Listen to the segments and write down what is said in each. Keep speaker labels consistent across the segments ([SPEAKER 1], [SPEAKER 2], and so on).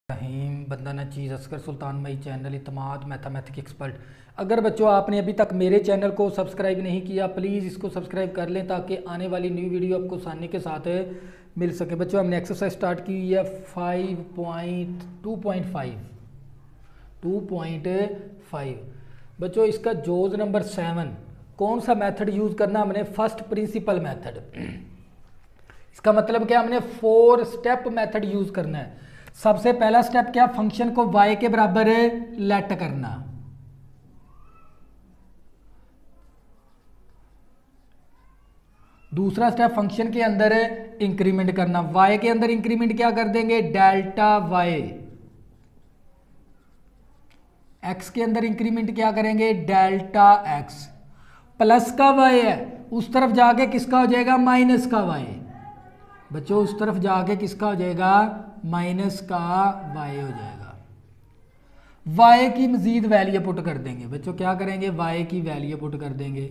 [SPEAKER 1] रहीम बंदा न चीज़ असगर सुल्तान my channel Itmad mathematic expert. अगर बच्चों आपने अभी तक मेरे चैनल को सब्सक्राइब नहीं किया प्लीज़ इसको सब्सक्राइब कर लें ताकि आने वाली न्यू वीडियो आपको आसानी के साथ मिल सके। बच्चों हमने एक्सरसाइज स्टार्ट की हुई है 2.5 बच्चों इसका जोज नंबर 7 कौन सा मेथड यूज़ करना हमने फर्स्ट प्रिंसिपल मेथड। इसका मतलब क्या हमने 4 स्टेप मेथड यूज़ करना है। सबसे पहला स्टेप क्या, फंक्शन को y के बराबर लेट करना। दूसरा स्टेप फंक्शन के अंदर इंक्रीमेंट करना। y के अंदर इंक्रीमेंट क्या कर देंगे, डेल्टा y। x के अंदर इंक्रीमेंट क्या करेंगे, डेल्टा x। प्लस का y है उस तरफ जाके किसका हो जाएगा, माइनस का y। बच्चों उस तरफ जाके किसका हो जाएगा, माइनस का y हो जाएगा। y की मजीद वैल्यू पुट कर देंगे। बच्चों क्या करेंगे, y की वैल्यू पुट कर देंगे।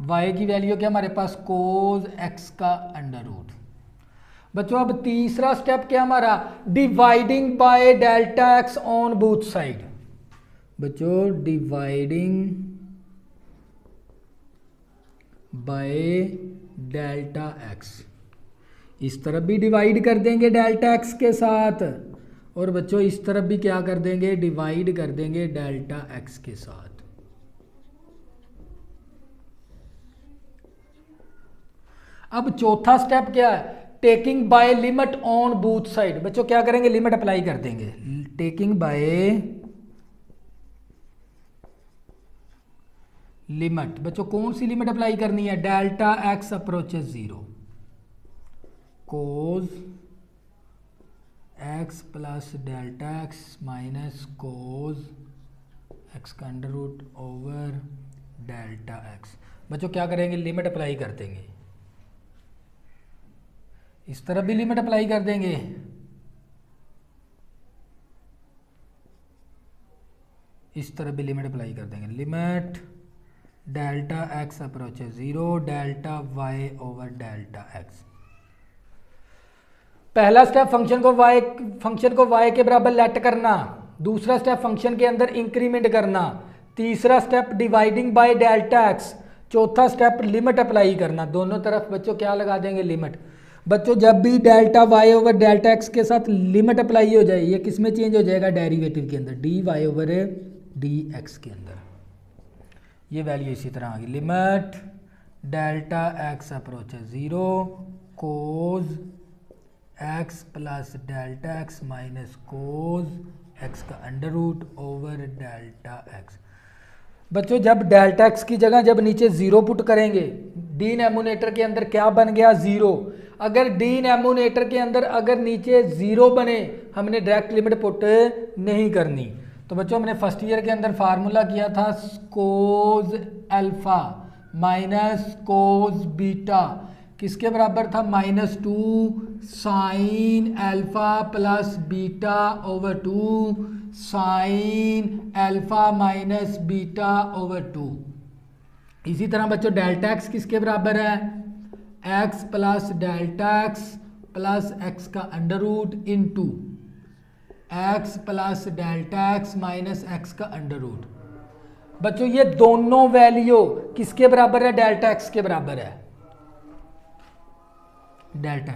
[SPEAKER 1] y की वैल्यू क्या हमारे पास, कोस x का अंडर रूट। बच्चों अब तीसरा स्टेप क्या हमारा, dividing by delta x on both side. बच्चों डिवाइडिंग बाय डेल्टा x, इस तरफ भी डिवाइड कर देंगे डेल्टा x के साथ, और बच्चों इस तरफ भी क्या कर देंगे, डिवाइड कर देंगे डेल्टा x के साथ। अब चौथा स्टेप क्या है, taking by limit on both side. बच्चों क्या करेंगे, लिमिट अप्लाई कर देंगे। टेकिंग बाय लिमिट, बच्चों कौन सी लिमिट अप्लाई करनी है, delta x approaches 0, cos x plus delta x minus cos x का under root over delta x। बच्चों क्या करेंगे, लिमिट अप्लाई कर देंगे। इस तरफ भी लिमिट अप्लाई कर देंगे। इस तरफ भी लिमिट अप्लाई कर देंगे। Limit delta x approaches 0 delta y over delta x। पहला स्टेप फंक्शन को y के बराबर लेट करना। दूसरा स्टेप फंक्शन के अंदर इंक्रीमेंट करना। तीसरा step dividing by delta x। चौथा स्टेप लिमिट अप्लाई करना। दोनों तरफ बच्चों क्या लगा देंगे, लिमिट। बच्चों जब भी delta y over delta x के साथ लिमिट अप्लाई हो जाए, ये किस में चेंज हो जाएगा, डेरिवेटिव के अंदर, dy ओवर dx के अंदर। ये वैल्यू इसी तरह आ गई। Limit delta x approaches 0 cos x plus delta x minus cos x का under root over delta x। बच्चों जब डेल्टा x की जगह जब नीचे 0 पुट करेंगे, डिनोमिनेटर के अंदर क्या बन गया, 0। अगर डिनोमिनेटर के अंदर अगर नीचे 0 बने, हमने डायरेक्ट लिमिट पुट नहीं करनी। तो बच्चों हमने फर्स्ट ईयर के अंदर फार्मूला किया था cos alpha minus cos beta किसके बराबर था, -2 sine alpha plus beta over 2 sine alpha minus beta over 2। इसी तरह बच्चों डेल्टा x किसके बराबर है, x plus delta x plus x का under root into x plus delta x minus x का अंडर रूट। बच्चों ये दोनों वैल्यू किसके बराबर है, डेल्टा x के बराबर है, डेल्टा।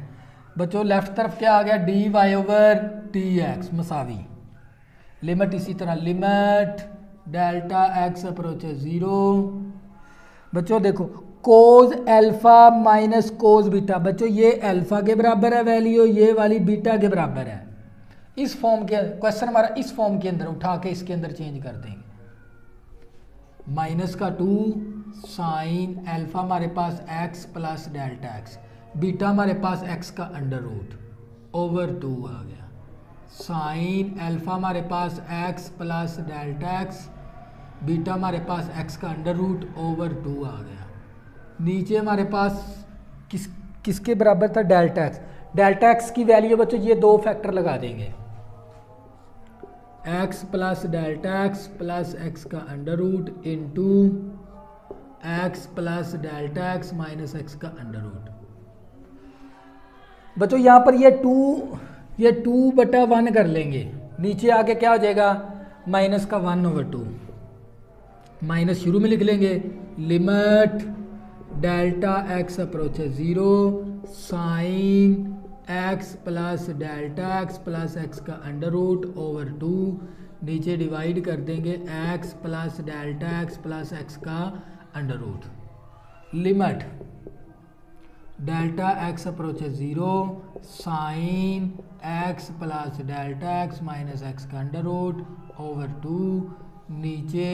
[SPEAKER 1] बच्चों लेफ्ट तरफ क्या आ गया, dy ओवर dx मसावी। लिमिट इसी तरह, लिमिट डेल्टा x अप्रोचेस 0। बच्चों देखो cos alpha minus cos beta, बच्चों ये अल्फा के बराबर है वैल्यू, ये वाली बीटा के बराबर है। इस फॉर्म के क्वेश्चन हमारा इस फॉर्म के अंदर उठा के इसके अंदर चेंज कर देंगे। -2 साइन अल्फा हमारे पास x plus delta x, beta हमारे पास x का अंडर रूट ओवर 2 आ गया। साइन अल्फा हमारे पास x plus delta x, beta हमारे पास x का अंडर रूट ओवर 2 आ गया। नीचे हमारे पास किसके बराबर था, डेल्टा x। डेल्टा x की वैल्यू बच्चों ये दो फैक्टर लगा देंगे, x plus delta x plus x का under root into x plus delta x minus x का अंडर रूट। बच्चों यहाँ पर ये 2/1 कर लेंगे, नीचे आके क्या हो जाएगा माइनस का 1/2, माइनस शुरू में लिख लेंगे, limit delta x approaches 0 sine x plus delta x plus x का अंडर रूट ओवर 2, नीचे डिवाइड कर देंगे x plus delta x plus x का under root, limit delta x approaches 0 sine x plus delta x minus x का under root over 2, नीचे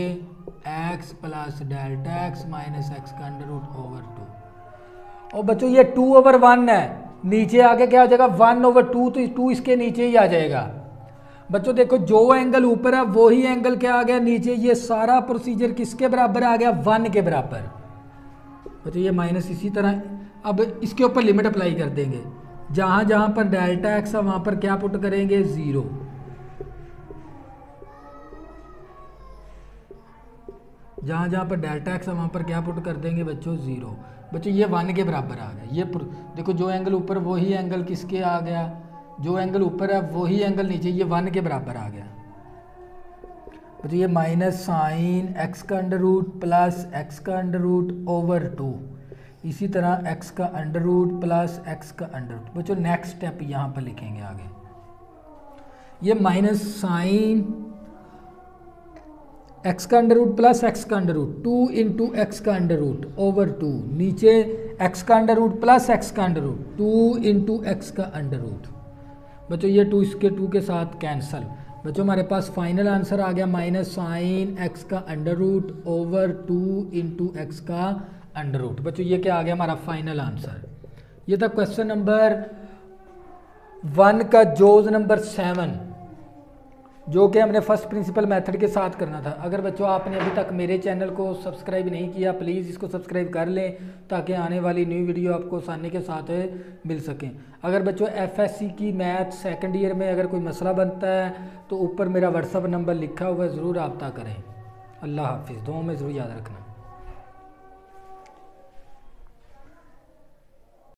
[SPEAKER 1] x plus delta x minus x का under root over 2। और बच्चों ये 2/1 है, नीचे आके क्या हो जाएगा 1/2, तो 2 इसके नीचे ही आ जाएगा। बच्चों देखो जो एंगल ऊपर है वही एंगल क्या आ गया नीचे, ये सारा प्रोसीजर किसके बराबर आ गया 1 के बराबर। बच्चों ये माइनस इसी तरह, अब इसके ऊपर लिमिट अप्लाई कर देंगे, जहां जहां पर डेल्टा एक्स है वहां पर क्या पुट करेंगे 0, जहां जहां पर डेल्टा एक्स है वहां पर क्या पुट कर देंगे बच्चों 0। बच्चों ये 1 के बराबर आ गया, ये देखो जो एंगल ऊपर वही एंगल किसके आ गया, जो एंगल ऊपर है वही एंगल नीचे, ये 1 के बराबर आ गया। बच्चों ये माइनस साइन एक्स का अंडर रूट प्लस एक्स का अंडर रूट ओवर 2, इसी तरह एक्स का अंडर रूट प्लस एक्स का अंडर रूट। बच्चों नेक्स्ट स्टेप यहाँ पर लिखेंगे आगे, ये माइनस साइन एक्स का अंडर रूट प्लस एक्स का अंडर रूट 2 इंटू एक्स का अंडर रूट ओवर 2, नीचे एक्स का अंडर रूट प्लस एक्स का अंडर रूट 2 इंटू एक्स का अंडर रूट। बच्चों ये 2 इसके 2 के साथ कैंसल। बच्चों हमारे पास फाइनल आंसर आ गया माइनस साइन एक्स का under root over 2 into x का अंडर रूट। बच्चों ये क्या आ गया हमारा फाइनल आंसर। ये था क्वेश्चन नंबर 1 का जोज नंबर 7, जो कि हमने फर्स्ट प्रिंसिपल मेथड के साथ करना था। अगर बच्चों आपने अभी तक मेरे चैनल को सब्सक्राइब नहीं किया, प्लीज़ इसको सब्सक्राइब कर लें ताकि आने वाली न्यू वीडियो आपको आसानी के साथ मिल सकें। अगर बच्चों एफएससी की मैथ सेकंड ईयर में अगर कोई मसला बनता है तो ऊपर मेरा व्हाट्सअप नंबर लिखा हुआ है, ज़रूर रब्ता करें। अल्लाह हाफिज़, दुआ में ज़रूर याद रखना।